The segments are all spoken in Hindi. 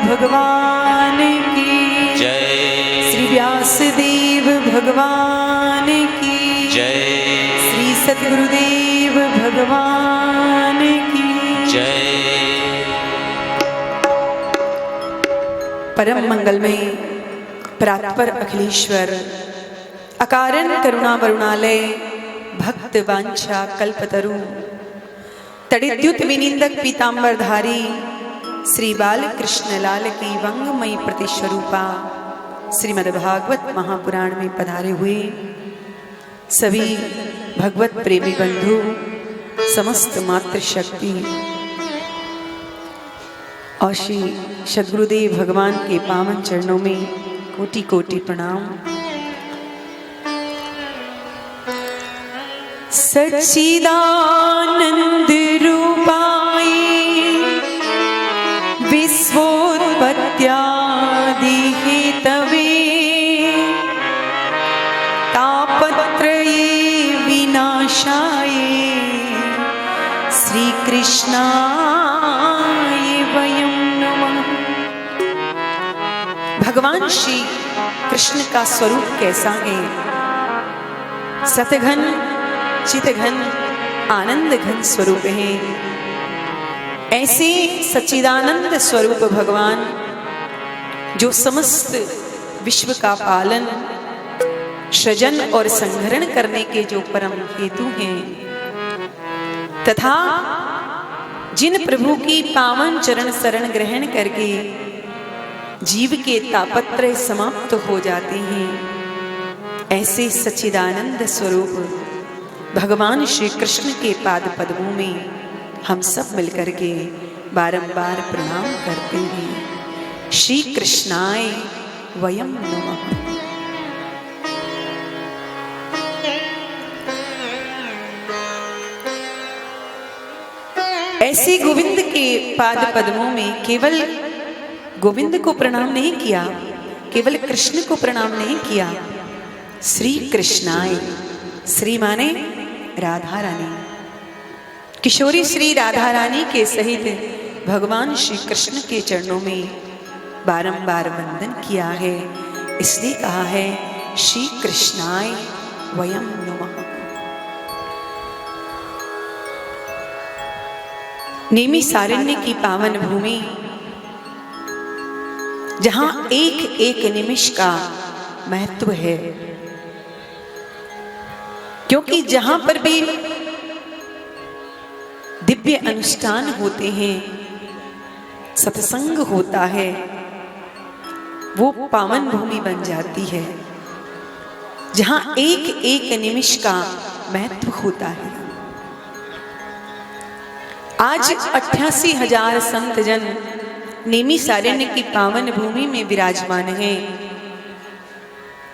भगवान की जय, श्री व्यासदेव भगवान की जय, श्री सद्गुरुदेव भगवान की जय। परम मंगलमय परात्पर अखिलेश्वर अकारण करुणा वरुणालय भक्त वांछा कल्पतरु तड़िद्युत विनिंदक पीतांबरधारी श्री बाल कृष्ण लाल की वंगमयी प्रतिस्वरूपा श्रीमद्भागवत महापुराण में पधारे हुए सभी भगवत प्रेमी बंधु, समस्त मातृशक्ति और श्री सद्गुरुदेव भगवान के पावन चरणों में कोटि कोटि प्रणाम। सच्चिदानंद रूपाय कृष्णाय वयं नमः। भगवान श्री कृष्ण का स्वरूप कैसा है? सतघन चितघन आनंद घन स्वरूप है। ऐसे सच्चिदानंद स्वरूप भगवान जो समस्त विश्व का पालन सृजन और संहरण करने के जो परम हेतु हैं, तथा जिन प्रभु की पावन चरण शरण ग्रहण करके जीव के तापत्रय समाप्त हो जाते हैं, ऐसे सच्चिदानंद स्वरूप भगवान श्री कृष्ण के पाद पद्मों में हम सब मिलकर के बारंबार प्रणाम करते हैं। श्री कृष्णाय वयं नमः। ऐसे गोविंद के पाद पद्मों में केवल गोविंद को प्रणाम नहीं किया, केवल कृष्ण को प्रणाम नहीं किया, श्री कृष्णाय, श्री माने राधा रानी, किशोरी श्री राधा रानी के सहित भगवान श्री कृष्ण के चरणों में बारंबार वंदन किया है। इसलिए कहा है श्री कृष्णाय वयं नमः। नैमिषारण्य की पावन भूमि, जहां एक एक निमिष का महत्व है, क्योंकि जहां पर भी दिव्य अनुष्ठान होते हैं, सत्संग होता है, वो पावन भूमि बन जाती है, जहां एक एक निमिष का महत्व होता है। आज 88,000 संत जन नैमिषारण्य की पावन भूमि में विराजमान हैं,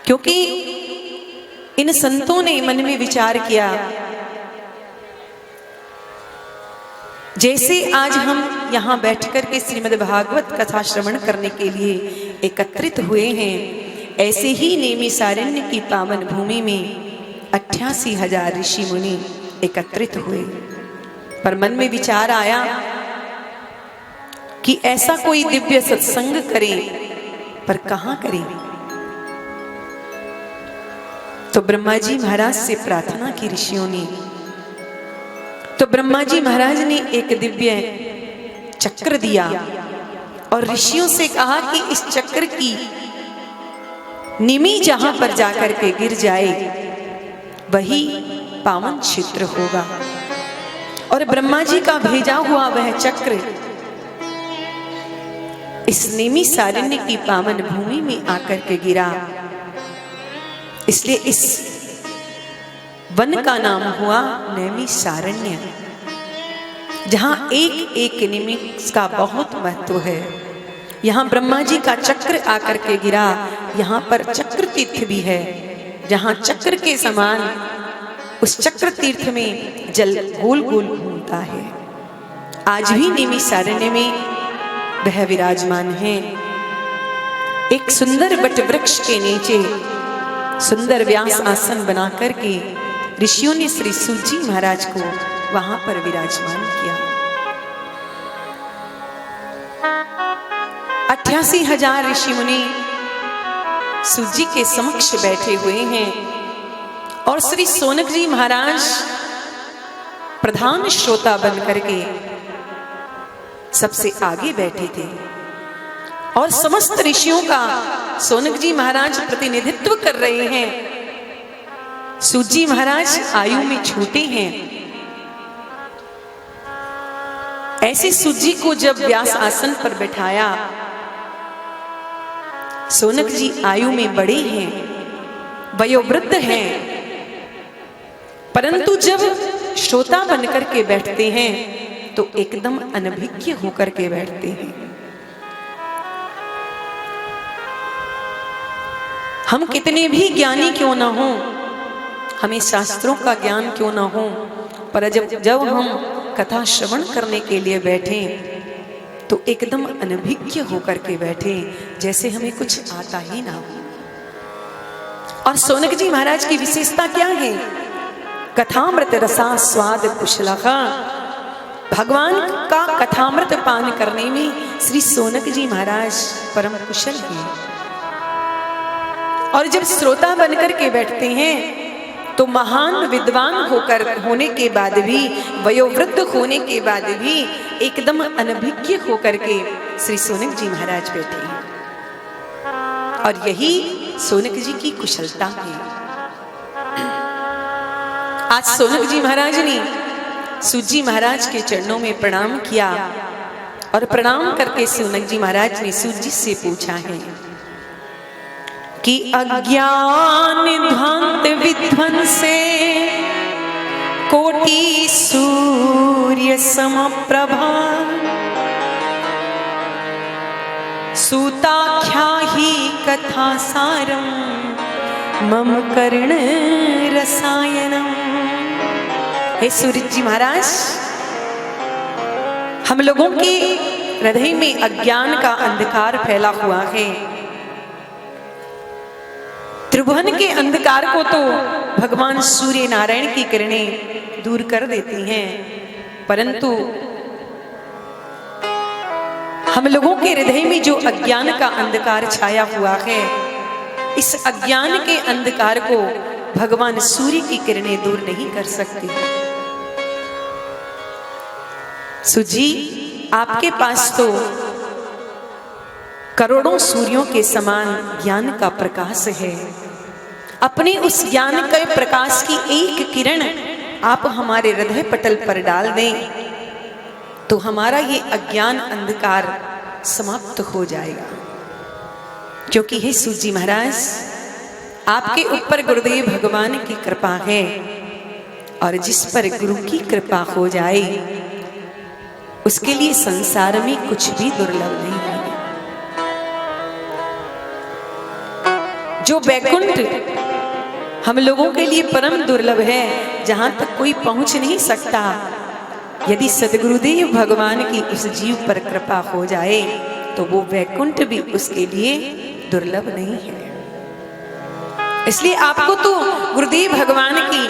क्योंकि इन संतों ने मन में विचार किया, जैसे आज हम यहाँ बैठकर के श्रीमद् भागवत कथा श्रवण करने के लिए एकत्रित हुए हैं, ऐसे ही नैमिषारण्य की पावन भूमि में 88,000 ऋषि मुनि एकत्रित हुए। पर मन में विचार आया कि ऐसा कोई दिव्य सत्संग करें, पर कहां करें? तो ब्रह्मा जी महाराज से प्रार्थना की ऋषियों ने। तो ब्रह्मा जी महाराज ने एक दिव्य चक्र दिया और ऋषियों से कहा कि इस चक्र की निमि जहां पर जाकर के गिर जाए वही पावन क्षेत्र होगा। और ब्रह्मा जी का भेजा हुआ वह चक्र इस नैमिषारण्य की पावन भूमि में आकर के गिरा। इसलिए इस वन का नाम हुआ नैमिषारण्य, जहां एक एक निमिष का बहुत महत्व है। यहाँ ब्रह्मा जी का चक्र आकर के गिरा, यहाँ पर चक्र तीर्थ भी है, जहाँ चक्र के समान उस चक्र तीर्थ में जल गोल गोल घूमता है। आज भी नैमिषारण्य में वह विराजमान है। एक सुंदर वट वृक्ष के नीचे सुंदर व्यास आसन बना करके ऋषियों ने श्री सूत जी महाराज को वहां पर विराजमान किया। 88,000 ऋषि मुनि सूत जी के समक्ष बैठे हुए हैं और श्री सोनक जी महाराज प्रधान श्रोता बन करके सबसे आगे बैठे थे और समस्त ऋषियों का सोनक जी महाराज प्रतिनिधित्व कर रहे हैं। सूत जी महाराज आयु में छोटे हैं। ऐसे सूत जी को जब व्यास आसन पर बैठाया, सोनक जी आयु में बड़े हैं, वयोवृद्ध हैं, परंतु जब श्रोता बनकर के बैठते हैं तो एकदम अनभिज्ञ होकर के बैठते हैं। हम कितने भी ज्ञानी क्यों ना हो, हमें शास्त्रों का ज्ञान क्यों ना हो, पर जब हम कथा श्रवण करने के लिए बैठे तो एकदम अनभिज्ञ होकर के बैठे, जैसे हमें कुछ आता ही ना हो। और सोनक जी महाराज की विशेषता क्या है? कथामृत रसा स्वाद कुशलः भगवान का कथामृत पान करने में श्री सोनक जी महाराज परम कुशल हैं। और जब श्रोता बनकर के बैठते हैं तो महान विद्वान होने के बाद भी, वयोवृद्ध होने के बाद भी एकदम अनभिज्ञ होकर के श्री सोनक जी महाराज बैठे हैं। और यही सोनक जी की कुशलता है। आज सोनक जी महाराज ने सूत जी महाराज के चरणों में प्रणाम किया और प्रणाम करके सोनक जी महाराज ने सूत जी से पूछा है कि अज्ञान ध्वंत विध्वंसे कोटि सूर्य समप्रभा सूताख्या ही कथा सारम मम कर्ण रसायनम। हे सूर्य जी महाराज, हम लोगों के हृदय में अज्ञान का अंधकार फैला हुआ है। त्रिभुवन के अंधकार को तो भगवान सूर्य नारायण की किरणें दूर कर देती हैं, परंतु हम लोगों के हृदय में जो अज्ञान का अंधकार छाया हुआ है, इस अज्ञान के अंधकार को भगवान सूर्य की किरणें दूर नहीं कर सकती। सुजी, आपके पास तो करोड़ों सूर्यों के समान ज्ञान का प्रकाश है। अपने उस ज्ञान के प्रकाश की एक किरण आप हमारे हृदय पटल पर डाल दें तो हमारा ये अज्ञान अंधकार समाप्त हो जाएगा। क्योंकि हे सूत जी महाराज, आपके ऊपर गुरुदेव भगवान की कृपा है और जिस पर गुरु की कृपा हो जाए उसके लिए संसार में कुछ भी दुर्लभ नहीं है। जो वैकुंठ हम लोगों के लिए परम दुर्लभ है, जहां तक कोई पहुंच नहीं सकता, यदि सद्गुरुदेव भगवान की उस जीव पर कृपा हो जाए तो वो वैकुंठ भी उसके लिए दुर्लभ नहीं है। इसलिए आपको तो गुरुदेव भगवान की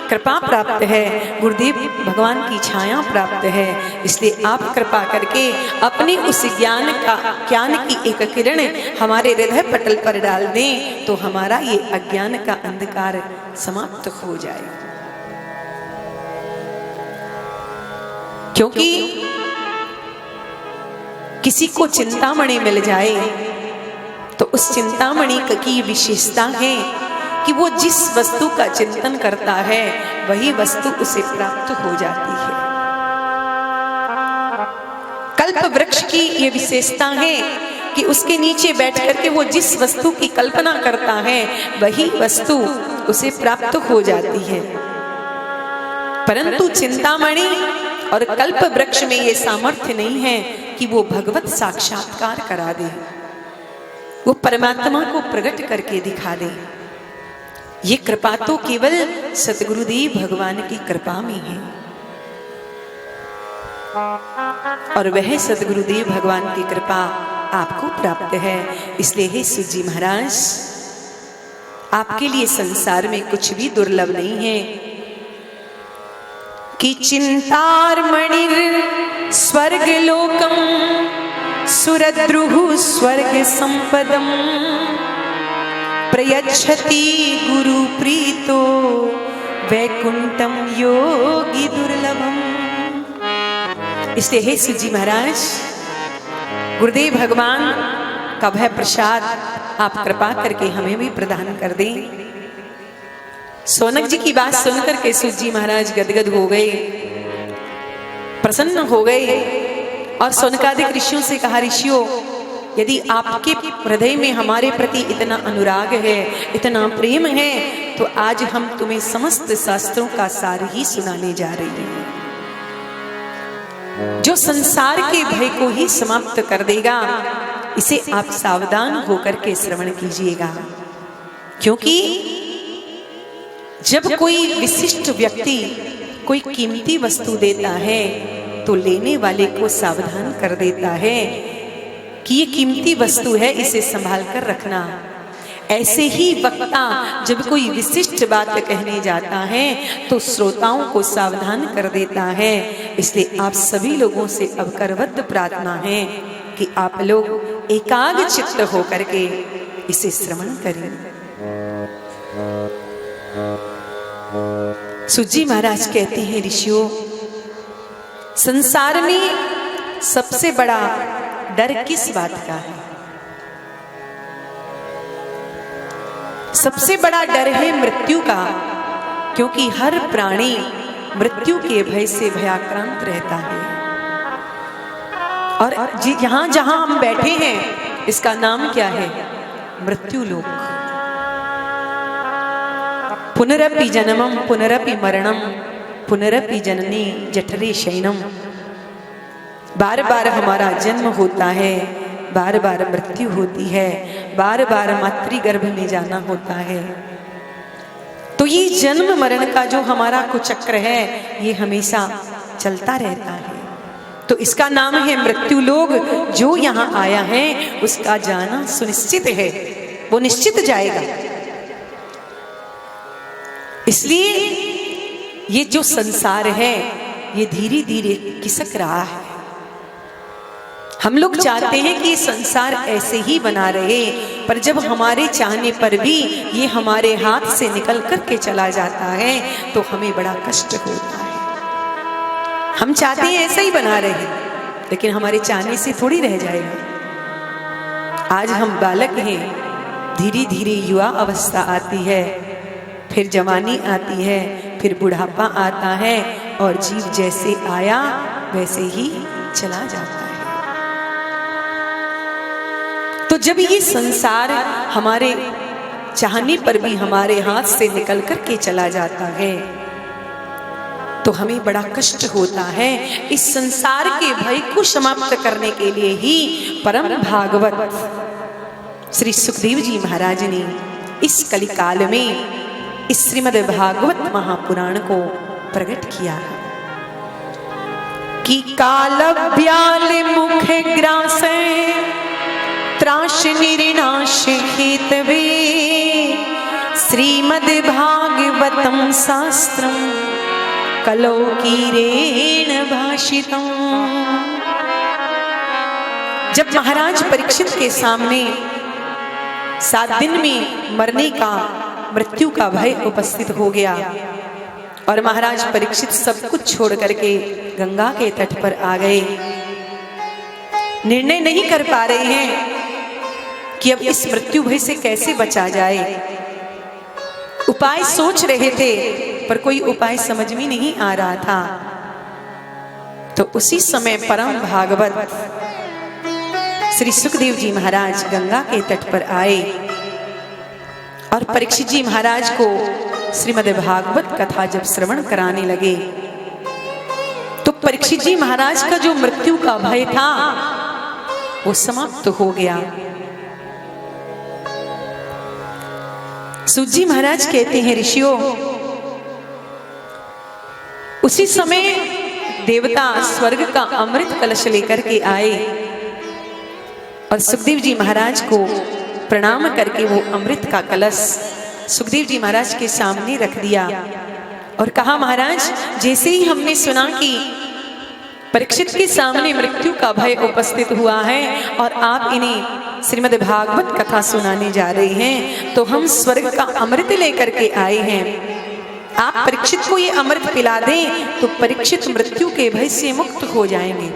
कृपा प्राप्त है, गुरुदेव भगवान की छाया प्राप्त है। इसलिए आप कृपा करके अपने उस ज्ञान की एक किरण हमारे हृदय पटल पर डाल दें तो हमारा ये अज्ञान का अंधकार समाप्त हो जाए। क्योंकि किसी को चिंतामणि मिल जाए तो उस चिंतामणि की विशेषता है कि वो जिस वस्तु का चिंतन करता है वही वस्तु उसे प्राप्त हो जाती है। कल्प वृक्ष की ये विशेषता है कि उसके नीचे बैठ करके वो जिस वस्तु की कल्पना करता है वही वस्तु उसे प्राप्त हो जाती है। परंतु चिंतामणि और कल्प वृक्ष में ये सामर्थ्य नहीं है कि वो भगवत साक्षात्कार करा दे, वो परमात्मा को प्रकट करके दिखा दे। ये कृपा तो केवल सतगुरुदेव भगवान की कृपा में है और वह सतगुरुदेव भगवान की कृपा आपको प्राप्त है। इसलिए हे सूत जी महाराज, आपके लिए संसार में कुछ भी दुर्लभ नहीं है कि चिंतामणिर स्वर्ग लोकम सुरद्रुः स्वर्ग संपदम प्रयच्छति गुरु प्रीतो वैकुंठम योगी दुर्लभम। इसलिए हे सूत जी महाराज, गुरुदेव भगवान का वह प्रसाद आप कृपा करके हमें भी प्रदान कर दें। सोनक जी की बात सुनकर के सूत जी महाराज गदगद हो गए, प्रसन्न हो गए और सोनकादिक ऋषियों से कहा, ऋषियों, यदि आपके हृदय में हमारे प्रति इतना अनुराग है, इतना प्रेम है, तो आज हम तुम्हें समस्त शास्त्रों का सार ही सुनाने जा रहे हैं, जो संसार के भय को ही समाप्त कर देगा। इसे आप सावधान होकर के श्रवण कीजिएगा। क्योंकि जब कोई विशिष्ट व्यक्ति कोई कीमती वस्तु देता है तो लेने वाले को सावधान कर देता है कि ये कीमती वस्तु है, इसे संभाल कर रखना। ऐसे ही वक्ता जब कोई विशिष्ट बात कहने जाता है तो श्रोताओं को सावधान कर देता है। इसलिए आप सभी लोगों से अब करबद्ध प्रार्थना है कि आप लोग एकाग्र चित्त होकर के इसे श्रवण करें। सूजी महाराज कहते हैं, ऋषियों, संसार में सबसे बड़ा डर किस बात का है? सबसे बड़ा डर है मृत्यु का, क्योंकि हर प्राणी मृत्यु के भय से भयाक्रांत रहता है। और यहां जहां हम बैठे हैं इसका नाम क्या है? मृत्यु लोक। पुनरपि जन्मम पुनरपि मरणम पुनरपि जननी जठरे शयनम। बार बार हमारा जन्म होता है, बार बार मृत्यु होती है, बार बार मातृगर्भ में जाना होता है। तो ये जन्म मरण का जो हमारा कुचक्र है ये हमेशा चलता रहता है। तो इसका नाम है मृत्यु लोक। जो यहाँ आया है उसका जाना सुनिश्चित है, वो निश्चित जाएगा। इसलिए ये जो संसार है ये धीरे धीरे खिसक रहा है। हम लोग चाहते हैं कि संसार ऐसे ही बना रहे, पर जब हमारे चाहने पर भी ये हमारे हाथ से निकल करके चला जाता है तो हमें बड़ा कष्ट होता है। हम चाहते हैं ऐसा ही बना रहे, लेकिन हमारे चाहने से थोड़ी रह जाएगा। आज हम बालक हैं, धीरे धीरे युवा अवस्था आती है, फिर जवानी आती है, फिर बुढ़ापा आता है, और जीव जैसे आया वैसे ही चला जाता है। तो जब ये संसार हमारे चाहने पर भी हमारे हाथ से निकल करके चला जाता है तो हमें बड़ा कष्ट होता है। इस संसार के भय को समाप्त करने के लिए ही परम भागवत श्री सुखदेव जी महाराज ने इस कलिकाल में इस श्रीमद् भागवत महापुराण को प्रकट किया है कि काल ब्याल मुख ग्रासे त्राश निर्नाश हेतवे श्रीमद् भागवतम शास्त्रम कलौकीरेण भाषितम्। जब महाराज परीक्षित के सामने 7 दिन में मरने का, मृत्यु का भय उपस्थित हो गया और महाराज परीक्षित सब कुछ छोड़ करके गंगा के तट पर आ गए, निर्णय नहीं कर पा रहे हैं कि अब इस मृत्यु भय से कैसे बचा जाए। उपाय सोच रहे थे पर कोई उपाय समझ में नहीं आ रहा था। तो उसी समय परम भागवत श्री सुखदेव जी महाराज गंगा के तट पर आए और परीक्षित जी महाराज को श्रीमद् भागवत कथा जब श्रवण कराने लगे तो परीक्षित जी महाराज का जो मृत्यु का भय था वो समाप्त हो गया। सूजी महाराज कहते हैं, ऋषियों, उसी समय देवता स्वर्ग का अमृत कलश लेकर के आए और सुखदेव जी महाराज को प्रणाम करके वो अमृत का कलश सुखदेव जी महाराज के सामने रख दिया और कहा, महाराज, जैसे ही हमने सुना कि परीक्षित के सामने मृत्यु का भय उपस्थित हुआ है और आप इन्हें श्रीमद् भागवत कथा सुनाने जा रहे हैं, तो हम स्वर्ग का अमृत लेकर के आए हैं। आप परीक्षित को ये अमृत पिला दें तो परीक्षित मृत्यु के भय से मुक्त हो जाएंगे।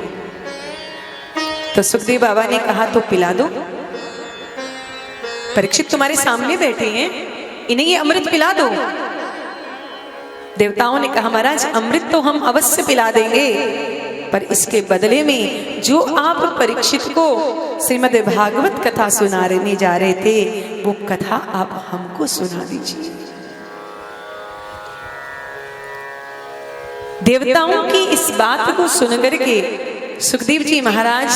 तो सुखदेव बाबा ने कहा, तो पिला दो, परीक्षित तुम्हारे सामने बैठे हैं, इन्हें ये अमृत पिला दो। देवताओं ने कहा, महाराज, अमृत तो हम अवश्य पिला देंगे, पर इसके बदले में जो आप परीक्षित को श्रीमद् भागवत कथा सुनाने जा रहे थे वो कथा आप हमको सुना दीजिए। देवताओं की इस बात को सुनकर के सुखदेव जी महाराज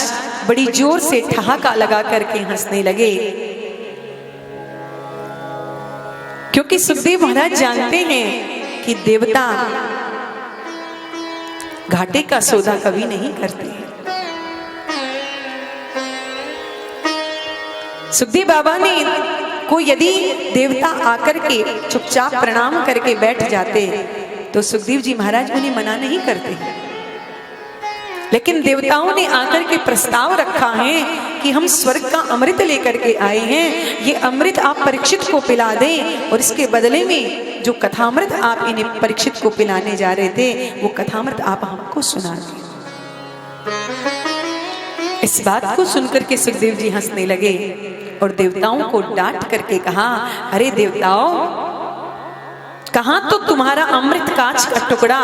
बड़ी जोर से ठहाका लगा करके हंसने लगे, क्योंकि सुखदेव महाराज जानते हैं कि देवता घाटे का सौदा कभी नहीं करते। सुखदेव बाबा ने कोई यदि देवता आकर के चुपचाप प्रणाम करके बैठ जाते तो सुखदेव जी महाराज उन्हें मना नहीं करते, लेकिन देवताओं ने आकर के प्रस्ताव रखा है कि हम स्वर्ग का अमृत लेकर के आए हैं, ये अमृत आप परीक्षित को पिला दें और इसके बदले में जो कथामृत आप इन्हें परीक्षित को पिलाने जा रहे थे वो कथामृत आप हमको सुना दें। इस बात को सुनकर के सुखदेव जी हंसने लगे और देवताओं को डांट करके कहा, अरे देवताओं, कहां तो तुम्हारा अमृत कांच का टुकड़ा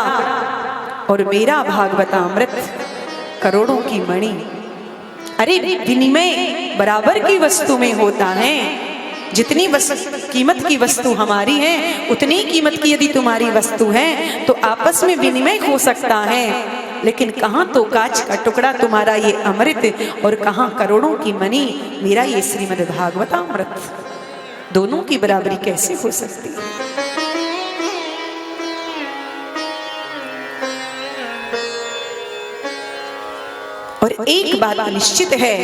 और मेरा भागवतामृत करोड़ों की मणि। अरे विनिमय बराबर की वस्तु में होता है, जितनी कीमत की वस्तु हमारी है उतनी कीमत की यदि तुम्हारी वस्तु है तो आपस में विनिमय हो सकता है, लेकिन कहां तो कांच का टुकड़ा तुम्हारा ये अमृत और कहां करोड़ों की मणि मेरा ये श्रीमद् भागवतामृत, दोनों की बराबरी कैसे हो सकती है। और एक बात निश्चित है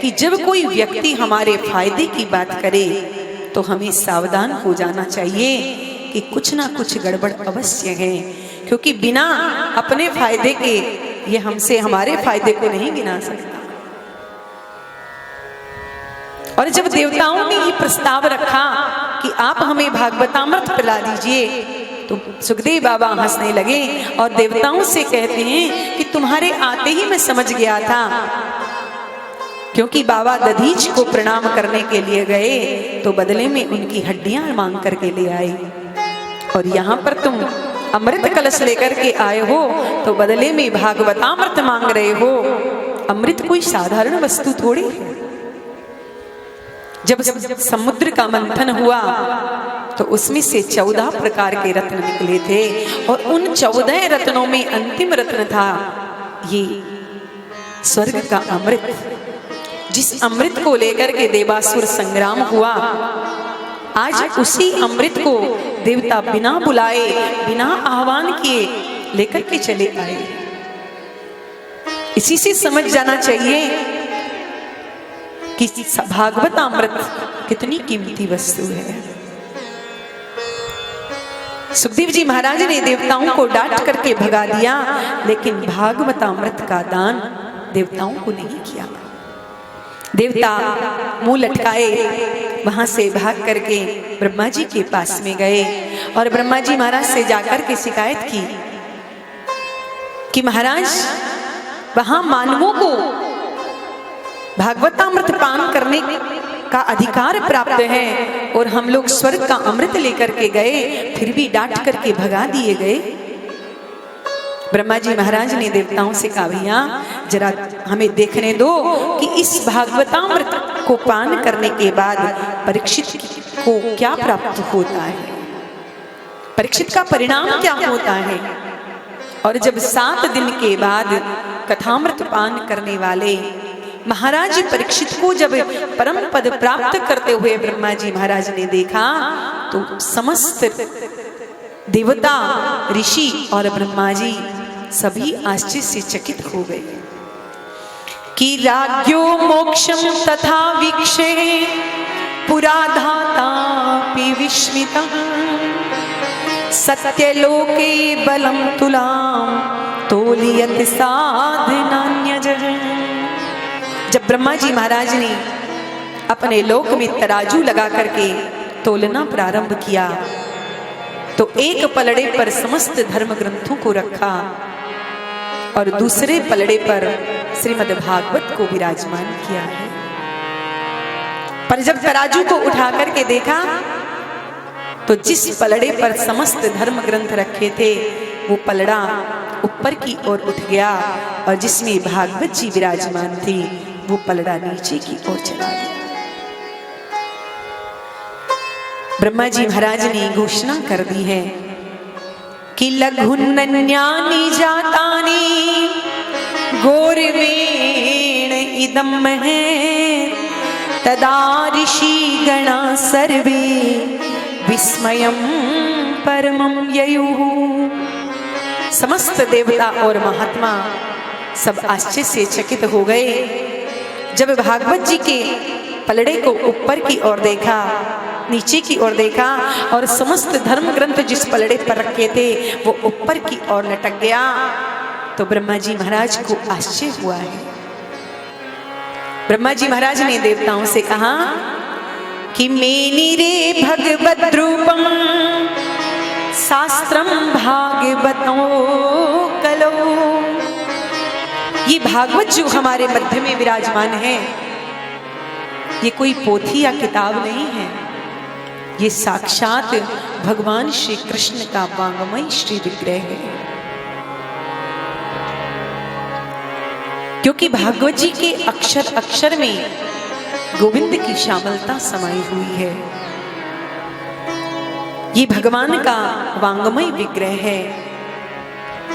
कि जब कोई व्यक्ति हमारे फायदे की बात करे तो हमें सावधान हो जाना चाहिए कि कुछ ना कुछ गड़बड़ अवश्य है, क्योंकि बिना अपने फायदे के ये हमसे हमारे फायदे को नहीं गिना सकता। और जब देवताओं ने ये प्रस्ताव रखा कि आप हमें भागवतामृत पिला दीजिए तो सुखदेव बाबा हंसने लगे और देवताओं से कहते हैं कि तुम्हारे आते ही मैं समझ गया था, क्योंकि बाबा दधीच को प्रणाम करने के लिए गए तो बदले में उनकी हड्डियां मांग करके ले आए, और यहाँ पर तुम अमृत कलश लेकर के आए हो तो बदले में भागवतामृत मांग रहे हो। अमृत कोई साधारण वस्तु थोड़ी है। जब समुद्र का मंथन हुआ तो उसमें से 14 प्रकार के रत्न निकले थे और उन 14 रत्नों में अंतिम रत्न था ये स्वर्ग का अमृत। जिस अमृत को लेकर के देवासुर संग्राम हुआ, आज उसी अमृत को देवता बिना बुलाए बिना आह्वान किए लेकर के चले आए। इसी से समझ जाना चाहिए कि भागवतामृत कितनी कीमती वस्तु है। सुखदेव जी महाराज ने देवताओं को डांट करके भगा दिया, लेकिन भागवतामृत का दान देवताओं को नहीं किया। देवता मुंह लटकाए वहां से भाग करके ब्रह्मा जी के पास में गए और ब्रह्मा जी महाराज से जाकर के शिकायत की कि महाराज, वहां मानवों को भागवतामृत पान करने का अधिकार प्राप्त है और हम लोग स्वर्ग का अमृत लेकर के गए, फिर भी डांट करके भगा दिए गए। ब्रह्मा जी महाराज ने देवताओं से कहा, भैया जरा हमें देखने दो कि इस भागवतामृत को पान करने के बाद परीक्षित को क्या प्राप्त होता है, परीक्षित का परिणाम क्या होता है। और जब 7 दिन के बाद कथामृत पान करने वाले महाराज परीक्षित को जब परम पद प्राप्त करते हुए ब्रह्मा जी महाराज ने देखा तो समस्त देवता, ऋषि और ब्रह्मा जी सभी आश्चर्य से चकित हो गए कि राज्यो मोक्षम तथा वीक्षे पुराधातापि विस्मितः सत्यलोके बलम तुलाम तोलियत साधनान्यजः। जब ब्रह्मा जी महाराज ने अपने लोक में तराजू लगा करके तोलना प्रारंभ किया तो एक पलड़े पर समस्त धर्म ग्रंथों को रखा और दूसरे पलड़े पर श्रीमद् भागवत को विराजमान किया है। पर जब तराजू को उठा करके देखा तो जिस पलड़े पर समस्त धर्म ग्रंथ रखे थे वो पलड़ा ऊपर की ओर उठ गया और जिसमें भागवत जी विराजमान थी वो पलड़ा नीचे की ओर चला गया। ब्रह्मा जी महाराज ने घोषणा कर दी है कि लघुन्नन्यानि जातानि गौरवेण इदं है तदा ऋषि गणा सर्वे विस्मयं परमं ययुः। समस्त देवता और महात्मा सब आश्चर्य से चकित हो गए जब भागवत जी के पलड़े को ऊपर की ओर देखा, नीचे की ओर देखा और समस्त धर्म ग्रंथ जिस पलड़े पर रखे थे वो ऊपर की ओर लटक गया। तो ब्रह्मा जी महाराज को आश्चर्य हुआ है। ब्रह्मा जी महाराज ने देवताओं से कहा कि मेनी रे भगवद रूपम शास्त्रम भागवतो कलो। ये भागवत जो हमारे मध्य में विराजमान है ये कोई पोथी या किताब नहीं है, ये साक्षात भगवान श्री कृष्ण का वांगमय श्री विग्रह है। क्योंकि भागवत जी के अक्षर अक्षर में गोविंद की श्यामलता समाई हुई है। ये भगवान का वांगमय विग्रह है।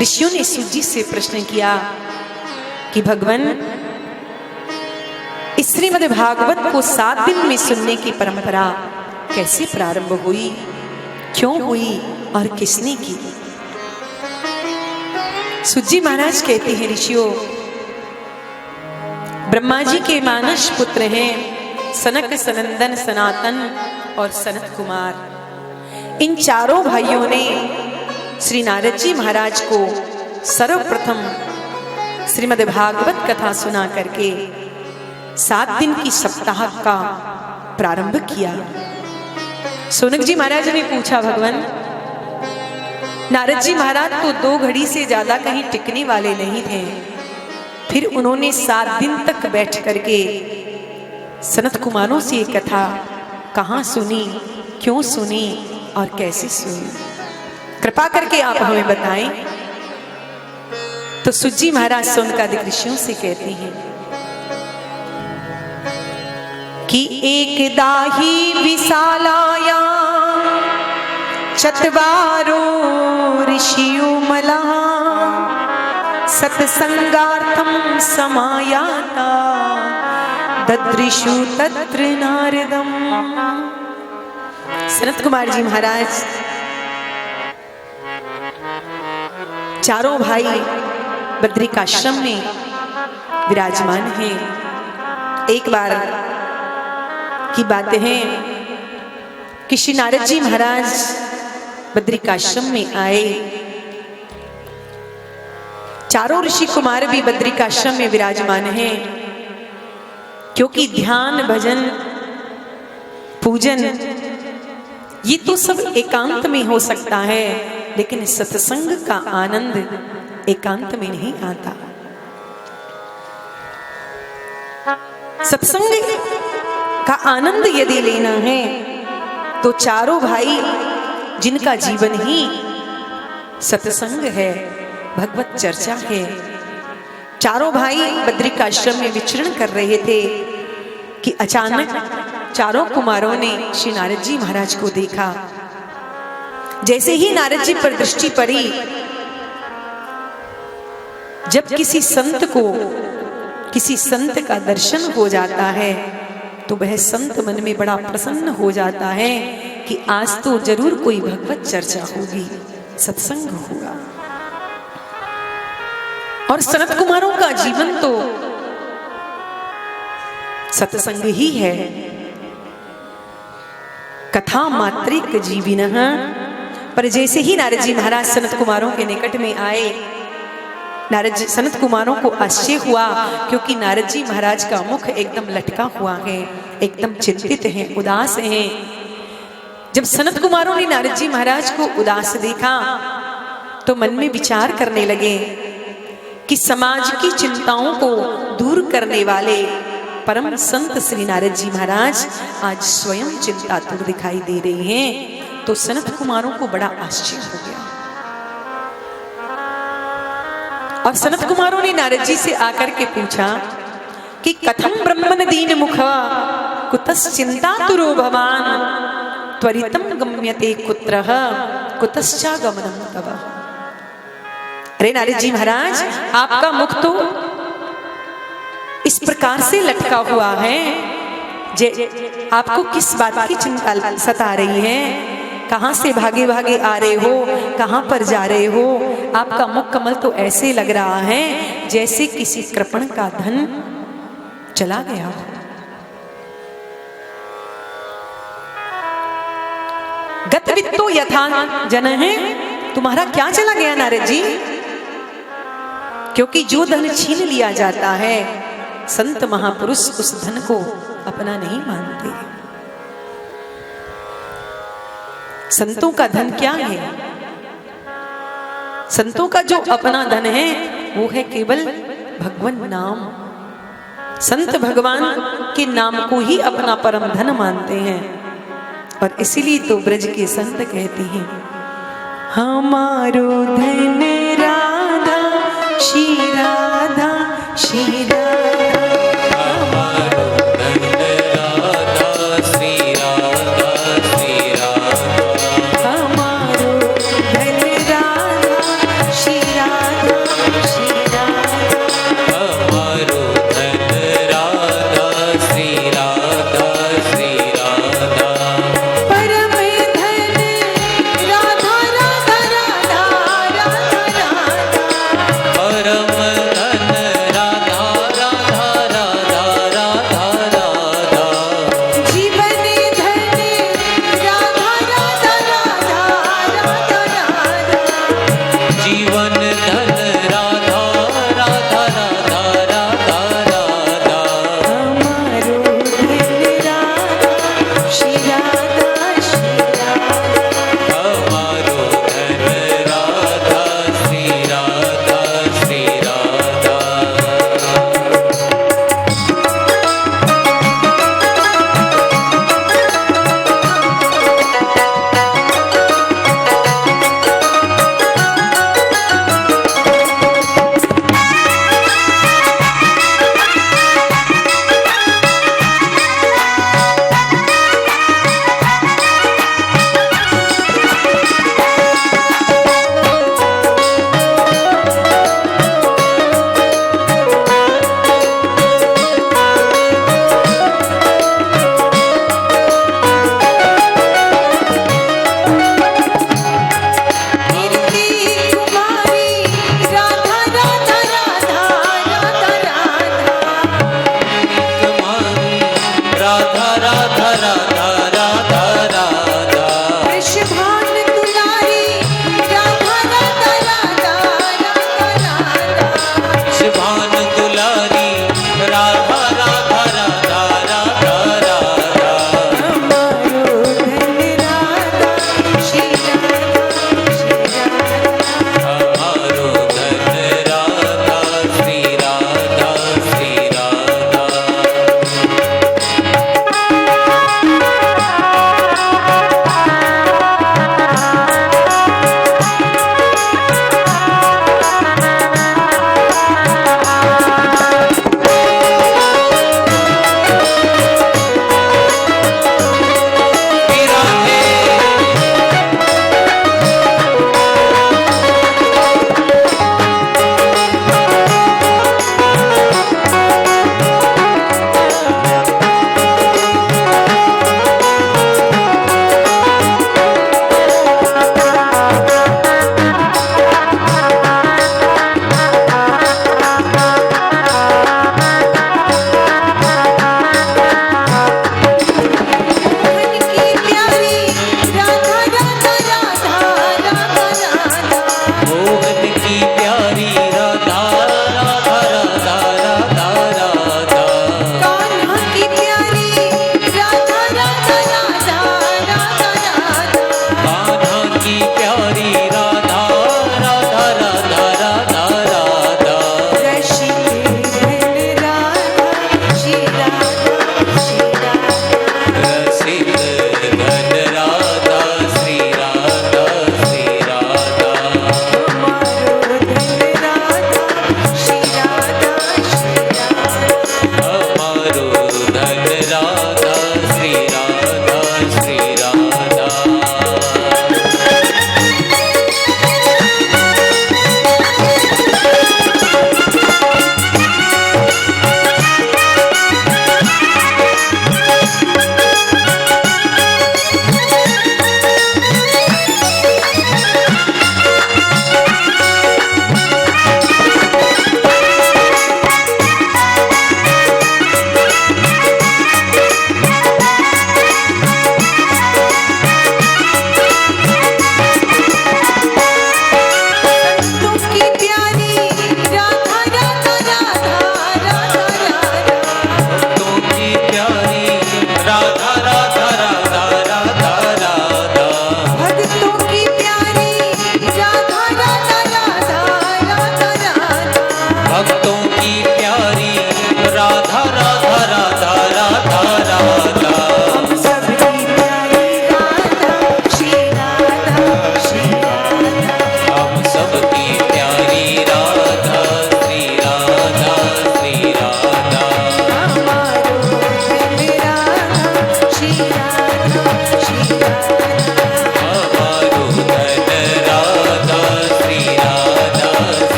ऋषियों ने सूत जी से प्रश्न किया कि भगवान इस श्रीमद् भागवत को 7 दिन में सुनने की परंपरा कैसे प्रारंभ हुई, क्यों हुई और किसने की? सूत जी महाराज कहते हैं, ऋषियों, ब्रह्मा जी के मानस पुत्र हैं सनक, सनंदन, सनातन और सनत कुमार। इन चारों भाइयों ने श्री नारद जी महाराज को सर्वप्रथम श्रीमद् भागवत कथा सुना करके 7 दिन की सप्ताह का प्रारंभ किया। सोनक जी महाराज ने पूछा, भगवान नारद जी महाराज तो 2 घड़ी से ज्यादा कहीं टिकने वाले नहीं थे, फिर उन्होंने 7 दिन तक बैठ करके सनत कुमारों से ये कथा कहाँ सुनी, क्यों सुनी और कैसे सुनी? कृपा करके आप हमें बताएं। तो सूत जी महाराज सोनकादिक ऋषियों से कहते हैं कि एक दाही विशालाया चत्वारो ऋषियो मला सत्संगार्थम समायाता ददृशु तत्र नारदम। सनत कुमार जी महाराज चारों भाई बद्रिकाश्रम में विराजमान हैं। एक बार की बात है कि श्री नारद जी महाराज बद्रिकाश्रम में आए। चारों ऋषि कुमार भी बद्रिकाश्रम में विराजमान हैं, क्योंकि ध्यान, भजन, पूजन ये तो सब एकांत में हो सकता है, लेकिन सत्संग का आनंद एकांत में नहीं आता। सत्संग का आनंद यदि लेना है तो चारों भाई जिनका जीवन ही सत्संग है, भगवत चर्चा है, चारों भाई बद्रिकाश्रम में विचरण कर रहे थे कि अचानक चारों कुमारों ने श्री नारद जी महाराज को देखा। जैसे ही नारद जी पर दृष्टि पड़ी, जब किसी संत को, किसी संत का दर्शन हो जाता है तो वह संत मन में बड़ा प्रसन्न हो जाता है कि आज तो जरूर कोई भगवत चर्चा होगी, सत्संग होगा। और सनत कुमारों का जीवन तो सत्संग ही है। कथा मात्रिक जीविनः। पर जैसे ही नारद जी महाराज सनत कुमारों के निकट में आए, नारद जी सनत कुमारों को आश्चर्य हुआ, क्योंकि नारद जी महाराज का मुख एकदम लटका हुआ है, एकदम चिंतित हैं, उदास हैं। जब सनत कुमारों ने नारद जी महाराज को उदास देखा तो मन में विचार करने लगे कि समाज की चिंताओं को दूर करने वाले परम संत श्री नारद जी महाराज आज स्वयं चिंतातुर दिखाई दे रहे हैं। तो सनत कुमारों को बड़ा आश्चर्य हो गया और सनत कुमारों ने नारद जी से आकर के पूछा कि कथम ब्रह्मन दीन मुख कुतश्चिंतातुरो भवान त्वरितम गम्यते कुत्रः कुतश्चागमनम तव। अरे नारद जी महाराज, आपका मुख तो इस प्रकार से लटका हुआ है, आपको किस बात की चिंता सता रही है? कहां से भागे भागे आ रहे हो, कहां पर जा रहे हो? आपका मुख कमल तो ऐसे लग रहा है जैसे किसी कृपण का धन चला गया हो। गतवित्तो यथा जन है। तुम्हारा क्या चला गया नारद जी? क्योंकि जो धन छीन लिया जाता है, संत महापुरुष उस धन को अपना नहीं मानते। संतों का धन क्या है? संतों का जो अपना धन है वो है केवल भगवान नाम। संत भगवान के नाम को ही अपना परम धन मानते हैं। और इसीलिए तो ब्रज के संत कहते हैं, हमारो धन राधा श्री राधा श्री राधा, हमारो धन राधा श्री राधा श्री राधा, हमारो धन राधा श्री राधा श्री राधा, हमारो धन राधा श्री राधा श्री राधा, परम धन राधा राधा राधा राधा राधा, परम धन राधा राधा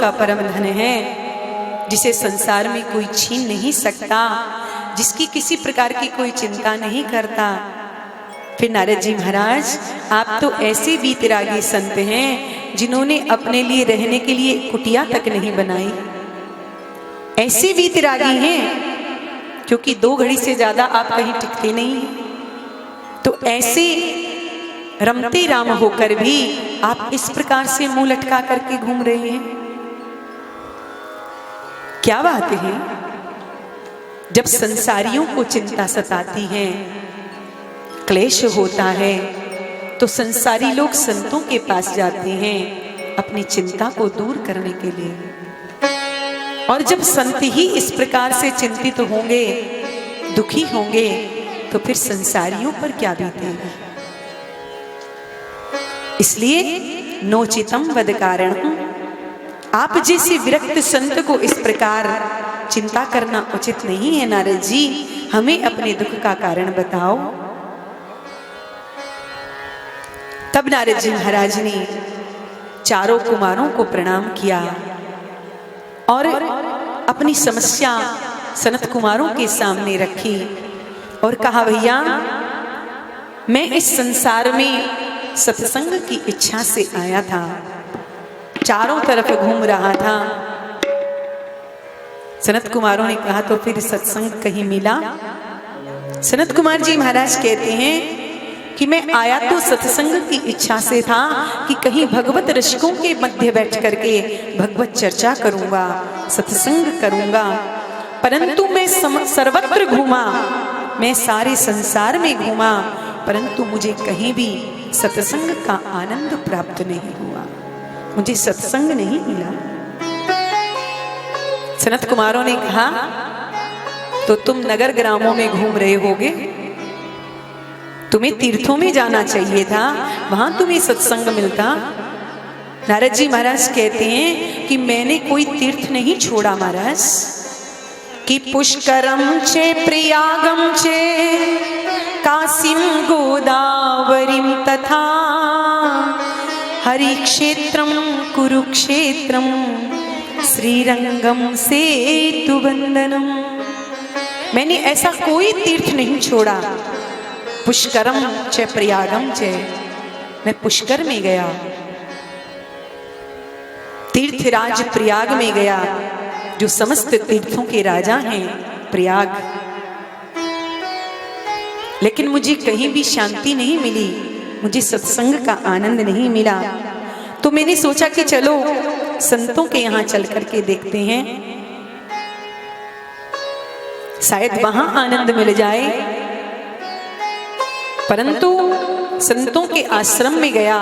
का परम धन है, जिसे संसार में कोई छीन नहीं सकता, जिसकी किसी प्रकार की कोई चिंता नहीं करता। फिर नारद जी महाराज, आप तो ऐसे वीतरागी संत हैं जिन्होंने अपने लिए रहने के लिए कुटिया तक नहीं बनाई। ऐसे वीतरागी हैं क्योंकि 2 घड़ी से ज्यादा आप कहीं टिकते नहीं हैं। तो ऐसे रमते राम होकर भी आप इस प्रकार से मुंह लटका करके घूम रहे हैं, क्या बात है। जब संसारियों को चिंता सताती है, क्लेश होता है, तो संसारी लोग संतों के पास जाते हैं अपनी चिंता को दूर करने के लिए। और जब संत ही इस प्रकार से चिंतित होंगे, दुखी होंगे, तो फिर संसारियों पर क्या बीतेगा। इसलिए नोचितम वद कारण, आप जैसे विरक्त संत को इस प्रकार चिंता करना उचित नहीं है। नारद जी, हमें अपने दुख का कारण बताओ। तब नारद जी महाराज ने चारों कुमारों को प्रणाम किया और अपनी समस्या सनत कुमारों के सामने रखी और कहा, भैया मैं इस संसार में सत्संग की इच्छा से आया था, चारों तरफ घूम रहा था। सनत कुमारों ने कहा, तो फिर सत्संग कहीं मिला? सनत कुमार जी महाराज कहते हैं कि मैं आया तो सत्संग की इच्छा से था कि कहीं भगवत रसिकों के मध्य बैठ करके भगवत चर्चा करूंगा, सत्संग करूंगा, परंतु मैं सर्वत्र घूमा, मैं सारे संसार में घूमा, परंतु मुझे कहीं भी सत्संग का आनंद प्राप्त नहीं हुआ, मुझे सत्संग नहीं मिला। सनत कुमारों ने कहा, तो तुम नगर ग्रामों में घूम रहे होगे, तुम्हें तीर्थों में जाना चाहिए था, वहां तुम्हें सत्संग मिलता। नारद जी महाराज कहते हैं कि मैंने कोई तीर्थ नहीं छोड़ा महाराज, कि पुष्करम चे प्रयागम चे काशीम गोदावरीम तथा हरिक्षेत्रम कुरुक्षेत्रम श्रीरंगम सेतु बंदनम। मैंने ऐसा कोई तीर्थ नहीं छोड़ा। पुष्करम च प्रयागम च, मैं पुष्कर में गया, तीर्थराज प्रयाग में गया, जो समस्त तीर्थों के राजा हैं प्रयाग, लेकिन मुझे कहीं भी शांति नहीं मिली, मुझे सत्संग का आनंद नहीं मिला। तो मैंने सोचा कि चलो संतों के यहाँ चल करके देखते हैं, शायद वहां आनंद मिल जाए। परंतु संतों के आश्रम में गया,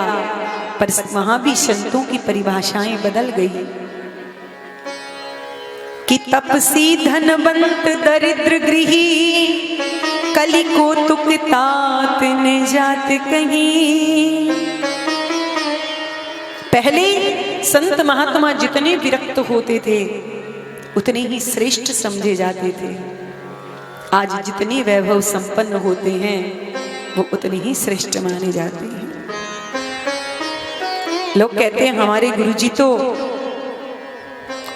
पर वहां भी संतों की परिभाषाएं बदल गई कि तपसी धनवंत दरिद्र गृही कली को तुकतात न जात कहीं। पहले संत महात्मा जितने विरक्त होते थे उतने ही श्रेष्ठ समझे जाते थे, आज जितने वैभव संपन्न होते हैं वो उतने ही श्रेष्ठ माने जाते हैं। लोग कहते हैं हमारे गुरुजी तो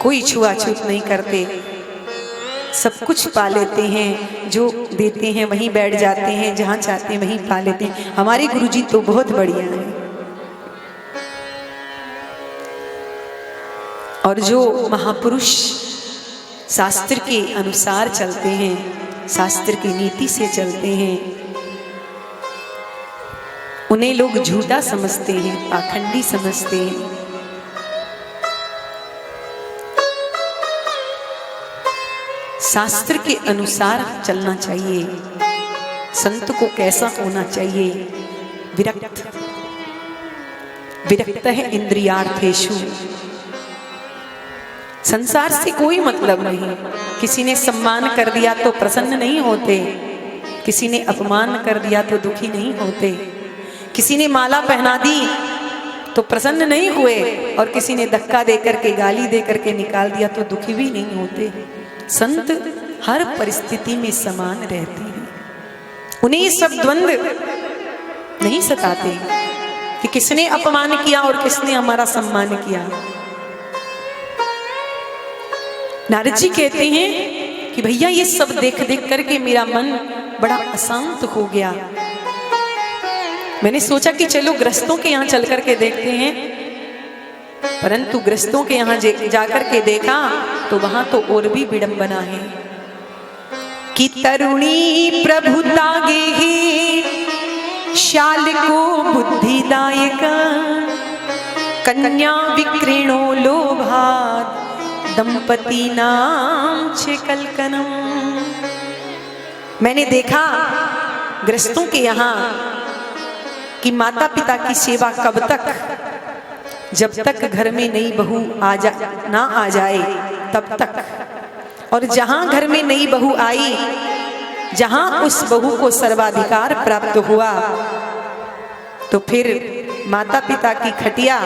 कोई छुआछूत नहीं करते, सब कुछ पा लेते हैं, जो देते हैं वहीं बैठ जाते हैं, जहां चाहते हैं वहीं पा लेते हैं, हमारे गुरुजी तो बहुत बढ़िया हैं। और जो महापुरुष शास्त्र के अनुसार चलते हैं, शास्त्र की नीति से चलते हैं, उन्हें लोग झूठा समझते हैं, पाखंडी समझते हैं। शास्त्र के अनुसार चलना चाहिए। संत को कैसा होना चाहिए? विरक्त, विरक्त है इंद्रियार्थेषु, संसार से कोई मतलब नहीं। किसी ने सम्मान कर दिया तो प्रसन्न नहीं होते, किसी ने अपमान कर दिया तो दुखी नहीं होते, किसी ने माला पहना दी तो प्रसन्न नहीं हुए, और किसी ने धक्का देकर के गाली देकर के निकाल दिया तो दुखी भी नहीं होते। संत हर परिस्थिति में समान रहते हैं, उन्हें ये सब द्वंद्व नहीं सताते कि किसने अपमान किया और किसने हमारा सम्मान किया। नारद जी कहते हैं कि भैया ये सब देख देख करके मेरा मन बड़ा अशांत हो गया। मैंने सोचा कि चलो गृहस्थों के यहाँ चल करके देखते हैं, परंतु गृहस्थों के यहाँ जाकर के देखा तो वहां तो और भी विडंबना है कि तरुणी प्रभुता गे शाल को बुद्धिदायक कन्या विक्रीणो लोभाद दंपति नाम छे कलकनम। मैंने देखा गृहस्थों के यहाँ कि माता पिता की सेवा कब तक, जब तक घर में नई बहू ना आ जाए तब तक। और जहां घर में नई बहू आई, जहां उस बहू को सर्वाधिकार प्राप्त हुआ, तो फिर माता पिता की खटिया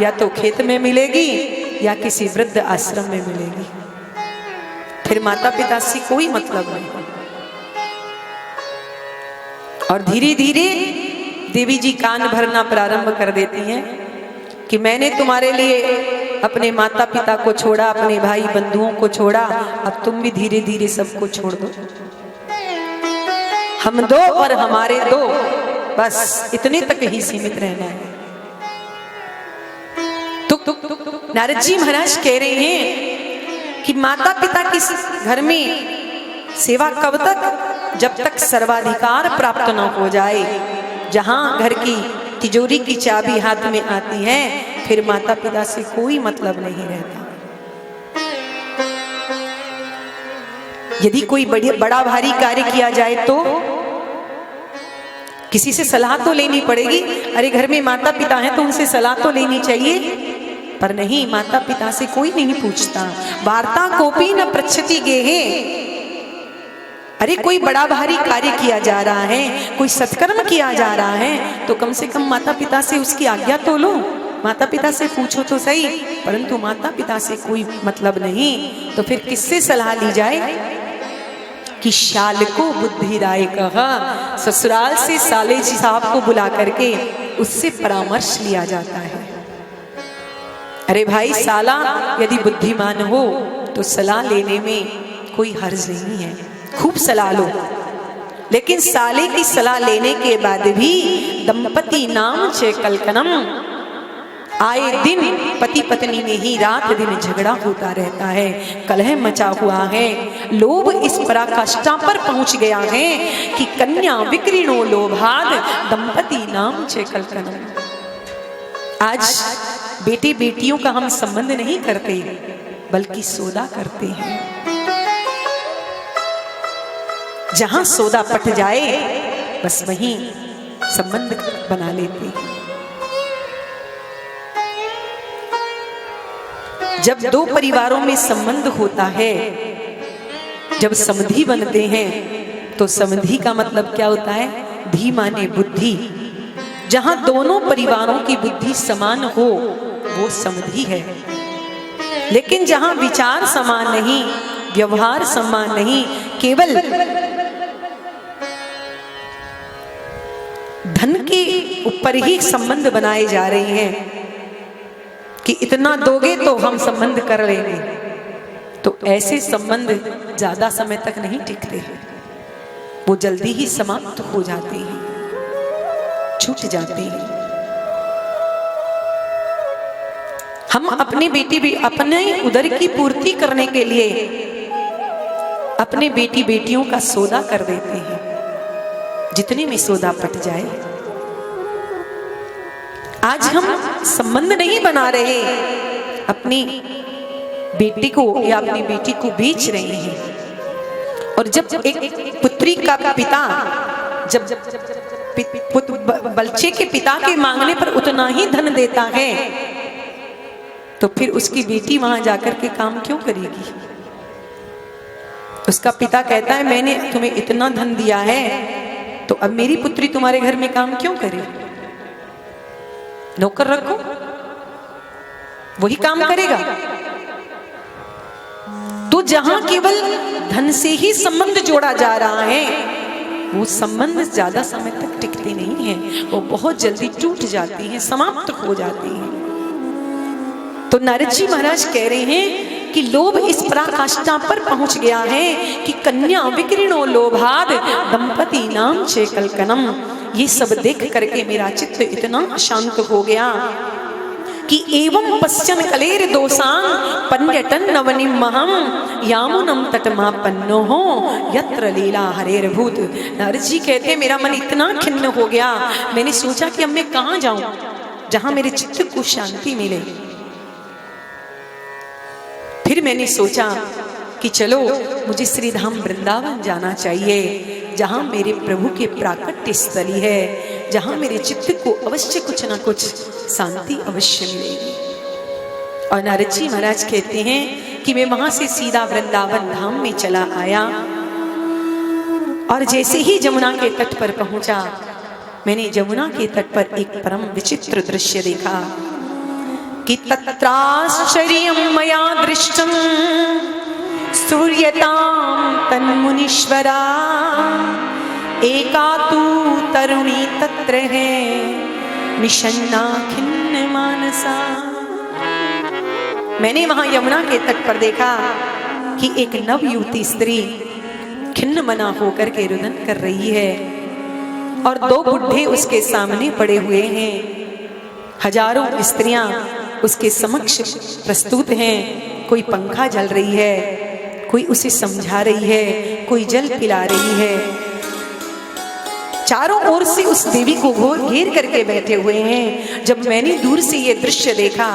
या तो खेत में मिलेगी या किसी वृद्ध आश्रम में मिलेगी। फिर माता पिता से कोई मतलब नहीं। और धीरे धीरे देवी जी कान भरना प्रारंभ कर देती हैं कि मैंने तुम्हारे लिए अपने माता पिता को छोड़ा, अपने भाई बंधुओं को छोड़ा, अब तुम भी धीरे धीरे सबको छोड़ दो। हम दो और हमारे दो, बस इतने तक ही सीमित रहना है। तो नारद जी महाराज कह रहे हैं कि माता पिता की घर में सेवा कब तक, जब तक सर्वाधिकार प्राप्त न हो जाए। जहां घर की तिजोरी की चाबी हाथ में आती है, फिर माता पिता से कोई मतलब नहीं रहता। यदि कोई बड़ा भारी कार्य किया जाए तो किसी से सलाह तो लेनी पड़ेगी। अरे घर में माता पिता हैं तो उनसे सलाह तो लेनी चाहिए, पर नहीं, माता पिता से कोई नहीं पूछता। वार्ता कोपी न पृच्छति गेहे। अरे कोई बड़ा भारी कार्य किया जा रहा है, कोई सत्कर्म किया जा रहा है, तो कम से कम माता पिता से उसकी आज्ञा तो लो, माता पिता से पूछो तो सही। परंतु माता पिता से कोई मतलब नहीं, तो फिर किससे सलाह ली जाए कि शाल को बुद्धि राय कहा। ससुराल से साले जी साहब को बुला करके उससे परामर्श लिया जाता है। अरे भाई, साला यदि बुद्धिमान हो तो सलाह लेने में कोई हर्ज नहीं है, खूब सलाह लो। लेकिन साले की सलाह लेने के बाद भी दंपति नाम छे कलकनम, आए दिन पति पत्नी में ही रात दिन झगड़ा होता रहता है, कलह मचा हुआ है। लोभ इस पराकाष्ठा पर पहुंच गया है कि कन्या विक्रीणो लोभाद दंपति नाम छे कलकनम। आज बेटे बेटियों का हम संबंध नहीं करते, बल्कि सौदा करते हैं। जहां सौदा पट जाए बस वहीं संबंध बना लेते हैं। जब दो परिवारों में संबंध होता है, जब समधि बनते हैं, तो समधि का मतलब क्या होता है? धी माने बुद्धि। जहां दोनों परिवारों की बुद्धि समान हो वो समधि है। लेकिन जहां विचार समान नहीं, व्यवहार समान नहीं, केवल धन के ऊपर ही संबंध बनाए जा रहे हैं कि इतना दोगे तो हम संबंध कर लेंगे, तो ऐसे संबंध ज्यादा समय तक नहीं टिकते हैं। वो जल्दी ही समाप्त हो जाते हैं, छूट जाते हैं। हम अपनी बेटी भी अपने उदर की पूर्ति करने के लिए अपने बेटी बेटियों का सौदा कर देते हैं, जितने में सौदा पट जाए। आज हम संबंध नहीं बना रहे, अपनी बेटी को या अपनी बेटी को बेच रहे हैं। और जब एक पुत्री का पिता बच्चे के पिता के मांगने पर उतना ही धन देता है, तो फिर उसकी बेटी वहां जाकर के काम क्यों करेगी? उसका पिता कहता है मैंने तुम्हें इतना धन दिया है, तो अब मेरी पुत्री तुम्हारे घर में काम क्यों करे? नौकर रखो, वही काम करेगा। तो जहां केवल धन से ही संबंध जोड़ा जा रहा है, वो संबंध ज्यादा समय तक टिकते नहीं है, वो बहुत जल्दी टूट जाती हैं, समाप्त हो जाती हैं। तो नारद जी महाराज कह रहे हैं कि लोभ इस पराकाष्ठा पर पहुंच गया है कि कन्या विकीर्णो लोभाद दंपति नाम चे कलकनम। ये सब देख करके मेरा चित्त इतना अशांत हो गया कि एवं पश्चन कलेर दोषान पर्यटन नवनिमहम यामुनम तटमापन्नो हो यत्र लीला हरेर भूत। नारद जी कहते मेरा मन इतना खिन्न हो गया, मैंने सोचा कि अब मैं कहाँ जाऊं जहां मेरे चित्त को शांति मिले। फिर मैंने सोचा कि चलो मुझे श्रीधाम वृंदावन जाना चाहिए, जहां मेरे प्रभु के प्राकट्य स्थली है, जहां मेरे चित्त को अवश्य कुछ ना कुछ शांति अवश्य मिलेगी। और नारद जी महाराज कहते हैं कि मैं वहां से सीधा वृंदावन धाम में चला आया और जैसे ही जमुना के तट पर पहुंचा, मैंने जमुना के तट पर एक परम विचित्र दृश्य देखा कि तत्राश्चर्यं मया दृष्टं सूर्यतां तन्मुनीश्वरा एका तु तरुणी तत्र है निषन्ना खिन्न मानसा। मैंने वहां यमुना के तट पर देखा कि एक नवयुवती स्त्री खिन्न मना होकर के रुदन कर रही है और दो बुढ़े उसके सामने पड़े हुए हैं। हजारों स्त्रियां उसके समक्ष प्रस्तुत हैं। कोई पंखा जल रही है, कोई उसे समझा रही है, कोई जल पिला रही है। चारों ओर से उस देवी को घेर करके बैठे हुए हैं। जब मैंने दूर से ये दृश्य देखा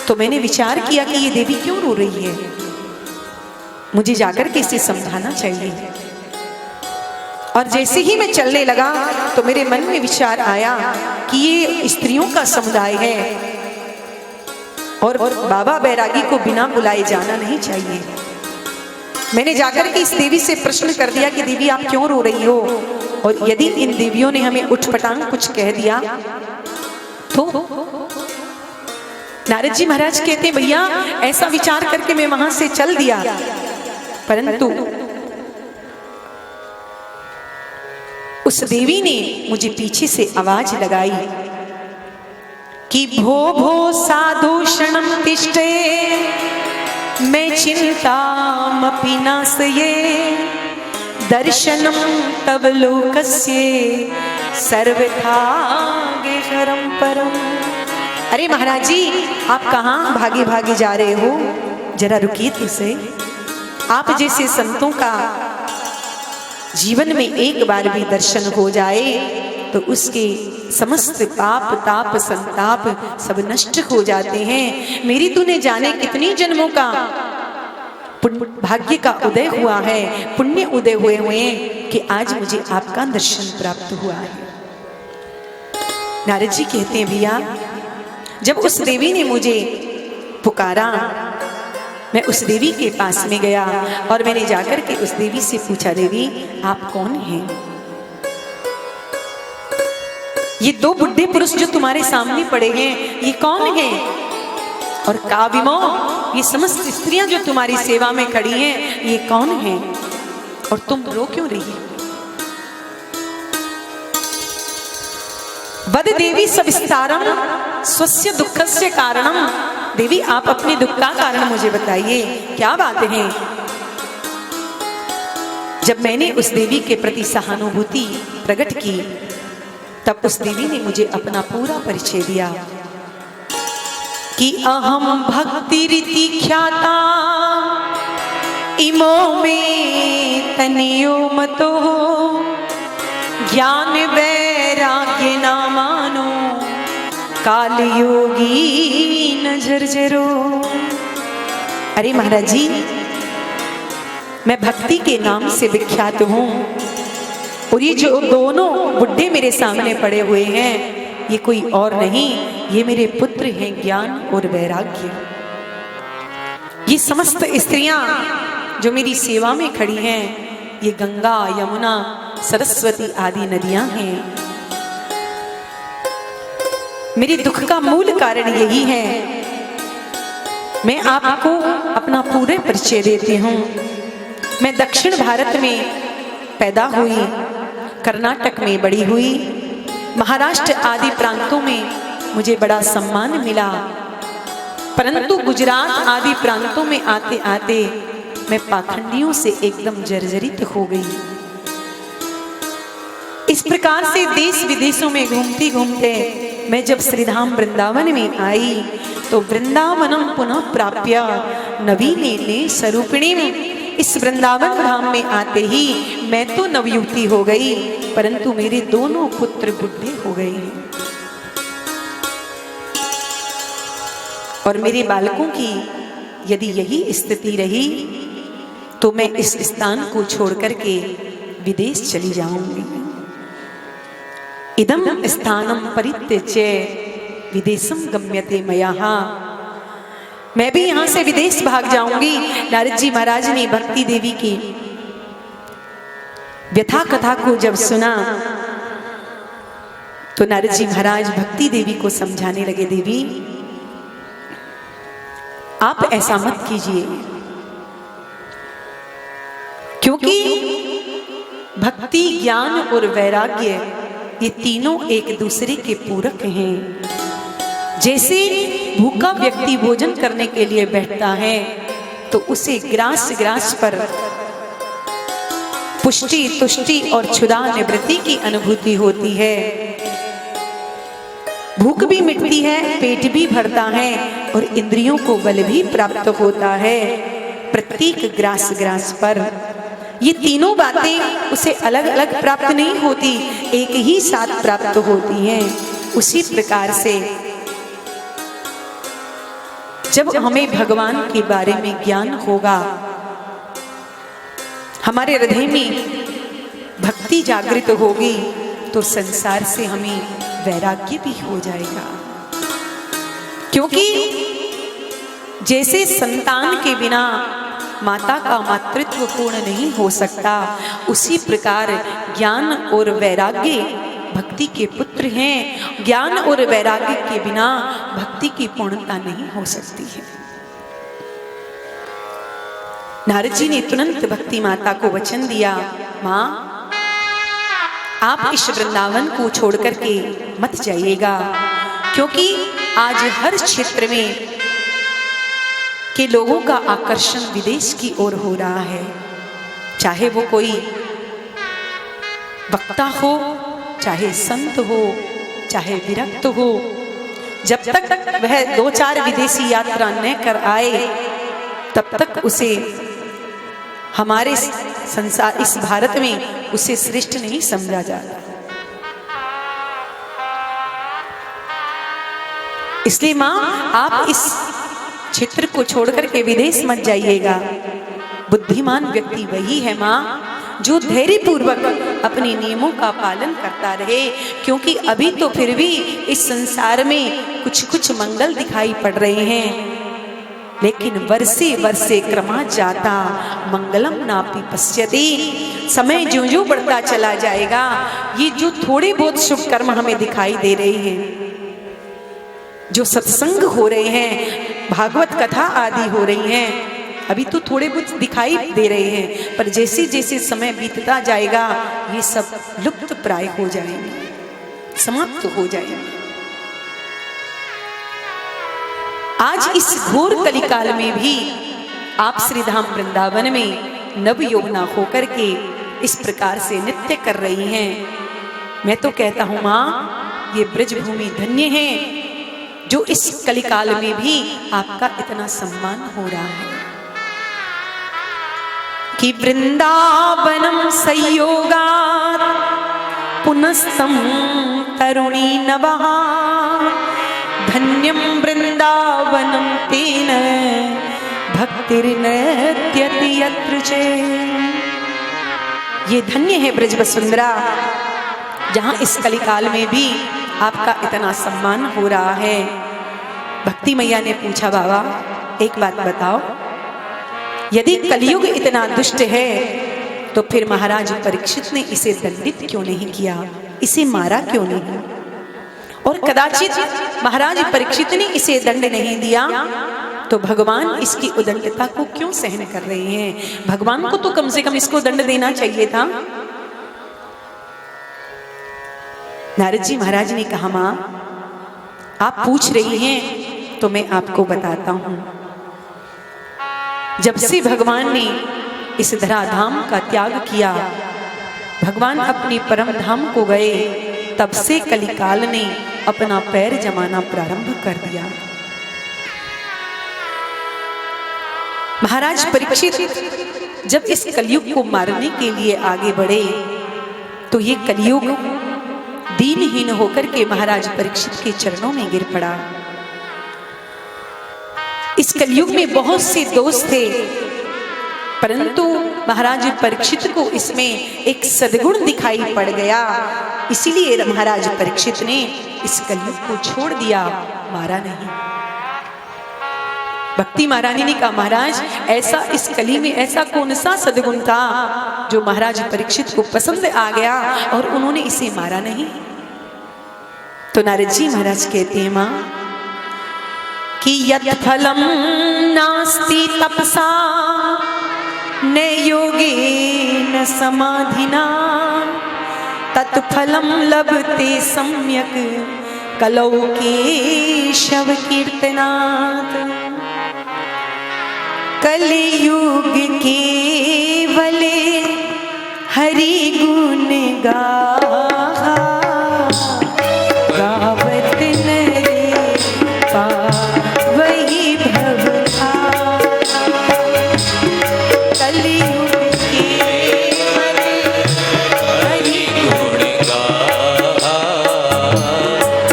तो मैंने विचार किया कि ये देवी क्यों रो रही है, मुझे जाकर के इसे समझाना चाहिए। और जैसे ही मैं चलने लगा तो मेरे मन में विचार आया कि ये स्त्रियों का समुदाय है और बाबा बैरागी को बिना बुलाए जाना नहीं चाहिए। मैंने जाकर के इस देवी से प्रश्न कर दिया कि देवी आप क्यों रो रही हो, और यदि इन देवियों ने हमें उठपटांग कुछ कह दिया तो नारद जी महाराज कहते भैया ऐसा विचार करके मैं वहां से चल दिया, परंतु उस देवी ने मुझे पीछे से आवाज लगाई कि भो भो साधुषणं तिष्ठे मैं चिंतामपि नाशये दर्शनं तव लोकस्य सर्वथा गेहरं परम। अरे महाराज जी आप कहाँ भागे भागे जा रहे हो, जरा रुकिए तो सही। आप जैसे संतों का जीवन में एक बार भी दर्शन हो जाए तो उसके समस्त पाप ताप संताप सब नष्ट हो जाते हैं। मेरी तूने जाने कितनी जन्मों का भाग्य का उदय हुआ है, पुण्य उदय हुए हैं कि आज मुझे आपका दर्शन प्राप्त हुआ है। नारद जी कहते हैं भैया जब उस देवी ने मुझे पुकारा, मैं उस देवी के पास में गया और मैंने जाकर के उस देवी से पूछा, देवी आप कौन हैं? ये दो बुढ़े पुरुष जो तुम्हारे सामने पड़े हैं ये कौन हैं? और काविमो ये समस्त स्त्रियां जो तुम्हारी सेवा में खड़ी हैं ये कौन हैं? और तुम रो क्यों रही हो? वद देवी सविस्तारम स्वस्य दुःखस्य कारणम। देवी आप अपने दुख का कारण मुझे बताइए, क्या बात है? जब मैंने उस देवी के प्रति सहानुभूति प्रकट की तब उस देवी ने मुझे अपना पूरा परिचय दिया कि अहम भक्ति रीति ख्याता इमो में तनियो मतो ज्ञान वैराग्य ना मानो काल योगी न झरझरो। अरे महाराज जी मैं भक्ति के नाम से विख्यात हूँ और ये जो दोनों बुड्ढे मेरे सामने पड़े हुए हैं ये कोई और नहीं, ये मेरे पुत्र हैं ज्ञान और वैराग्य। ये समस्त स्त्रियां जो मेरी सेवा में खड़ी हैं ये गंगा यमुना सरस्वती आदि नदियां हैं। मेरे दुख का मूल कारण यही है। मैं आपको अपना पूरे परिचय देती हूँ। मैं दक्षिण भारत में पैदा हुई, कर्नाटक में बड़ी हुई, महाराष्ट्र आदि प्रांतों में मुझे बड़ा सम्मान मिला। परंतु गुजरात आदि प्रांतों में आते आते मैं पाखंडियों से एकदम जर्जरित हो गई। इस प्रकार से देश विदेशों में घूमते घूमते मैं जब श्रीधाम वृंदावन में आई तो वृंदावनम पुनः प्राप्य नवीने स्वरूपिणी, इस वृंदावन धाम में आते ही मैं तो नवयुवती हो गई, परंतु मेरे दोनों पुत्र बुढ़े हो गए और मेरे बालकों की यदि यही स्थिति रही तो मैं इस स्थान को छोड़ करके विदेश चली जाऊंगी। इदम स्थानम परित्यज्य विदेशम गम्यते मयाः, मैं भी यहां से विदेश भाग जाऊंगी। नारद जी महाराज ने भक्ति देवी की व्यथा कथा को जब सुना तो नारद जी महाराज भक्ति देवी को समझाने लगे, देवी आप ऐसा मत कीजिए, क्योंकि भक्ति, ज्ञान और वैराग्य ये तीनों एक दूसरे के पूरक हैं। जैसे भूखा व्यक्ति भोजन करने के लिए बैठता है तो उसे ग्रास ग्रास पर पुष्टि, तुष्टि और क्षुधा निवृत्ति की अनुभूति होती है। भूख भी मिटती है, पेट भी भरता है और इंद्रियों को बल भी प्राप्त होता है प्रत्येक ग्रास ग्रास पर। ये तीनों बातें उसे अलग अलग प्राप्त नहीं होती, एक ही साथ प्राप्त होती हैं। उसी प्रकार से जब हमें भगवान के बारे में ज्ञान होगा, हमारे हृदय में भक्ति जागृत होगी, तो संसार से हमें वैराग्य भी हो जाएगा। क्योंकि जैसे संतान के बिना माता का मातृत्व पूर्ण नहीं हो सकता, उसी प्रकार ज्ञान और वैराग्य भक्ति के पुत्र हैं। ज्ञान और वैराग्य के बिना भक्ति की पूर्णता नहीं हो सकती है। नारद जी ने तुरंत भक्ति माता को वचन दिया, माँ आप इस वृंदावन को छोड़ करके मत जाइएगा, क्योंकि आज हर क्षेत्र में के लोगों का आकर्षण विदेश की ओर हो रहा है। चाहे वो कोई वक्ता हो, चाहे संत हो, चाहे विरक्त हो, जब तक वह 2-4 विदेशी यात्रा न कर आए तब तक उसे हमारे संसार, इस भारत में उसे श्रेष्ठ नहीं समझा जाता। इसलिए माँ आप इस क्षेत्र को छोड़कर के विदेश मत जाइएगा। बुद्धिमान व्यक्ति वही है माँ जो धैर्य पूर्वक अपने नियमों का पालन करता रहे, क्योंकि अभी तो फिर भी इस संसार में कुछ कुछ मंगल दिखाई पड़ रहे हैं, लेकिन वर्षे वर्षे क्रमा जाता मंगलम नापि पश्यति। समय ज्यों ज्यों बढ़ता चला जाएगा, ये जो थोड़े बहुत शुभ कर्म हमें दिखाई दे रहे हैं, जो सत्संग हो रहे हैं, भागवत कथा आदि हो रही हैं, अभी तो थोड़े बहुत दिखाई दे रहे हैं, पर जैसे जैसे समय बीतता जाएगा ये सब लुप्त प्राय हो जाएंगे, समाप्त हो जाएंगे। आज इस घोर कलिकाल में भी आप श्रीधाम वृंदावन में नव यौवना होकर के इस प्रकार से नृत्य कर रही हैं। मैं तो कहता हूं माँ ये ब्रजभूमि धन्य है जो इस कलिकाल में भी आपका इतना सम्मान हो रहा है कि वृंदावनम संयोगात् पुनस्तम तरुणी नवः धन्यम वृंदावनम तेन भक्तिर्नृत्यति यत्र च। ये धन्य है ब्रज वसुंधरा जहां इस कलिकाल में भी आपका इतना सम्मान हो रहा है। भक्ति मैया ने पूछा, बाबा एक बात बताओ, यदि कलयुग इतना दुष्ट है तो फिर महाराज परीक्षित ने इसे दंडित क्यों नहीं किया, इसे मारा क्यों नहीं? और कदाचित महाराज परीक्षित ने इसे दंड नहीं दिया तो भगवान इसकी उदंडता को क्यों सहन कर रहे हैं? भगवान को तो कम से कम इसको दंड देना चाहिए था। नारद जी महाराज ने कहा, मां आप पूछ रही हैं तो मैं आपको बताता हूं। जब से भगवान ने इस धराधाम का त्याग किया, भगवान अपने परम धाम को गए, तब से कलिकाल ने अपना पैर जमाना प्रारंभ कर दिया। महाराज परीक्षित जब इस कलयुग को मारने के लिए आगे बढ़े, तो ये कलयुग दीनहीन होकर के महाराज परीक्षित के चरणों में गिर पड़ा। इस कलयुग में बहुत से दोष थे, परंतु महाराज परीक्षित को इसमें एक सद्गुण दिखाई पड़ गया। इसीलिए महाराज परीक्षित ने इस कलयुग को छोड़ दिया, मारा नहीं। भक्ति महारानी ने कहा, महाराज ऐसा इस कली में ऐसा कौन सा सद्गुण था जो महाराज परीक्षित को पसंद आ गया और उन्होंने इसे मारा नहीं। तो नारद जी महाराज कहते हैं, मां कि यत् फलम नास्ति तपसा न योगेन समाधिना तत्फलम लभते सम्यक कलौ केशव कीर्तनात्। कलियुग केवले हरि गुण गावत नरे पावई भव था। कलियुग केवले हरि गुण गा,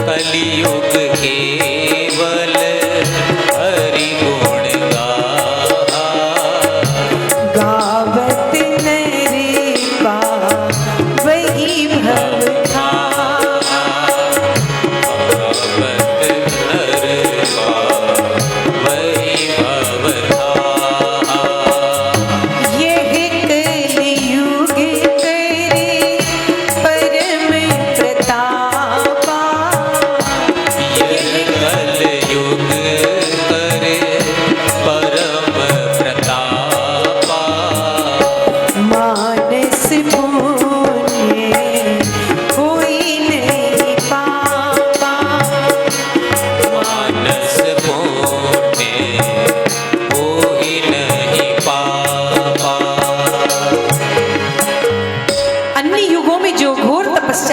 कलियुग केवल हरि गुण गा, गावत नरे पावई भव था।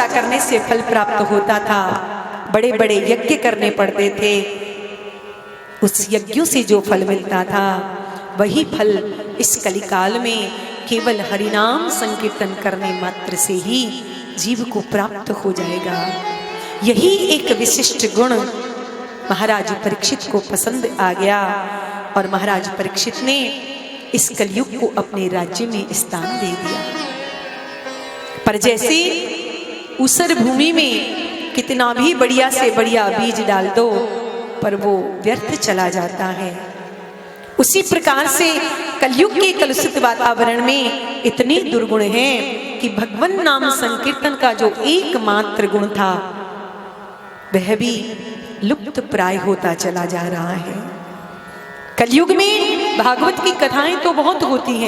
करने से फल प्राप्त होता था, बड़े बड़े यज्ञ करने पड़ते थे, उस यज्ञों से जो फल मिलता था वही फल इस कलिकाल में केवल हरिनाम संकीर्तन करने मात्र से ही जीव को प्राप्त हो जाएगा। यही एक विशिष्ट गुण महाराज परीक्षित को पसंद आ गया और महाराज परीक्षित ने इस कलयुग को अपने राज्य में स्थान दे दिया। पर जैसे ऊसर भूमि में कितना भी बढ़िया से बढ़िया बीज डाल दो पर वो व्यर्थ चला जाता है, उसी प्रकार से कलयुग के कलुषित वातावरण में इतने दुर्गुण हैं कि भगवान नाम संकीर्तन का जो एकमात्र गुण था वह भी लुप्त प्राय होता चला जा रहा है। कलयुग में भागवत की कथाएं तो बहुत होती हैं,